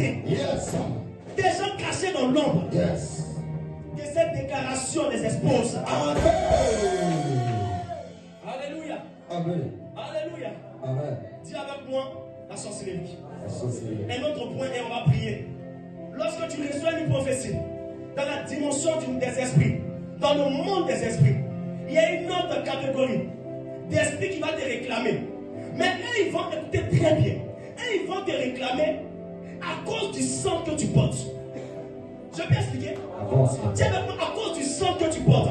masqués. Yes. Des gens cachés dans l'ombre. Yes. Que cette déclaration les expose. Amen. Alléluia. Amen. Alléluia. Amen. Dis avec moi la sorcellerie. La sorcellerie. Un autre point et on va prier. Lorsque tu reçois une prophétie dans la dimension des esprits, dans le monde des esprits, il y a une autre catégorie d'esprits qui va te réclamer. Mais eux, ils vont écouter très bien. Eux, ils vont te réclamer à cause du sang que tu portes. Je peux expliquer? Tiens avec moi, à cause du sang que tu portes.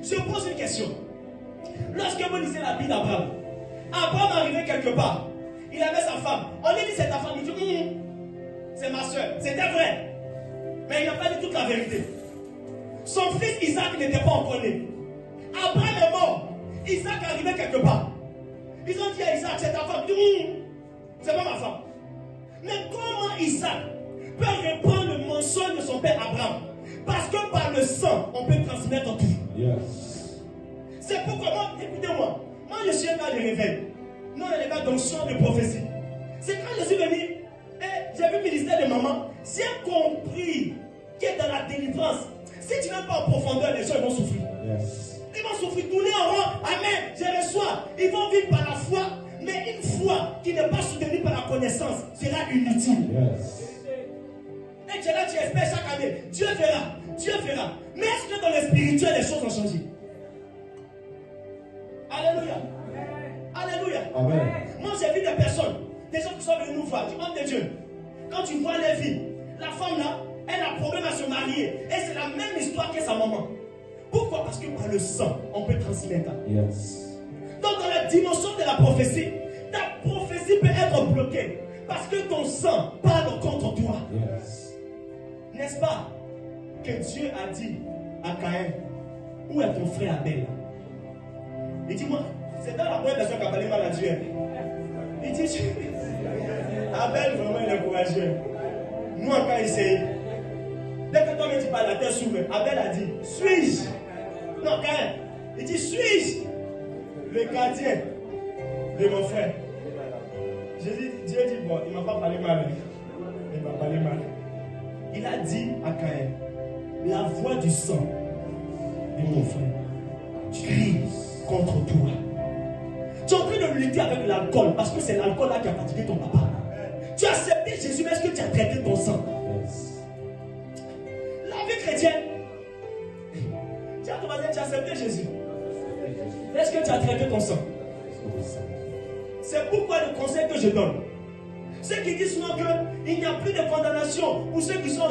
Je pose une question. Lorsque vous lisez la Bible d'Abraham, Abraham arrivait quelque part. Il avait sa femme. On lui dit c'est ta femme. Il dit c'est ma soeur. C'était vrai. Mais il n'a pas dit toute la vérité. Son fils Isaac n'était pas encore né. Abraham est mort. Isaac est arrivé quelque part. Ils ont dit à Isaac, c'est ta femme. Il dit c'est pas ma femme. Mais comment Isaac peut reprendre le mensonge de son père Abraham? Parce que par le sang, on peut transmettre tout. Yes. C'est pourquoi, écoutez-moi, moi je suis un gars de réveil. Non, les gars d'onction de prophétie. C'est quand je suis venu, et j'ai vu le ministère de maman, j'ai compris que dans la délivrance, si tu n'es pas en profondeur, les gens vont souffrir. Yes. Ils vont souffrir, tourner en rond. Amen, je reçois. Ils vont vivre par la foi, mais une foi qui n'est pas soutenue par la connaissance sera inutile. Yes. Et tu es là, tu espères chaque année. Dieu fera, Dieu fera. Mais est-ce que dans le spirituel, les choses ont changé? Alléluia. Alléluia. Amen. Moi, j'ai vu des personnes, des gens qui sont venus nous voir, du monde de Dieu. Quand tu vois les filles, la femme là, elle a problème à se marier. Et c'est la même histoire que sa maman. Pourquoi? Parce que par le sang, on peut transmettre. Yes. Donc, dans la dimension de la prophétie, ta prophétie peut être bloquée. Parce que ton sang parle contre toi. Yes. N'est-ce pas que Dieu a dit à Caïn, où est ton frère Abel? Il dit, moi, c'est dans la première version qu'a parlé mal à Dieu. Il dit, Abel, vraiment, il est courageux. Nous, encore essayé. Dès que toi-même tu parles, la terre s'ouvre. Abel a dit, suis-je? Non, Caïn. Il dit, suis-je le gardien de mon frère? Dieu dit, bon, il ne m'a pas parlé mal. Il m'a parlé mal. Il a dit à Caïn, la voix du sang de mon frère crie contre toi. Tu es en train de lutter avec l'alcool parce que c'est l'alcool là qui a fatigué ton papa. Tu as accepté Jésus, mais est-ce que tu as traité ton sang? Yes. La vie chrétienne. Tu as accepté Jésus. Est-ce que tu as traité ton sang? C'est pourquoi le conseil que je donne, ceux qui disent souvent qu'il n'y a plus de condamnation pour ceux qui sont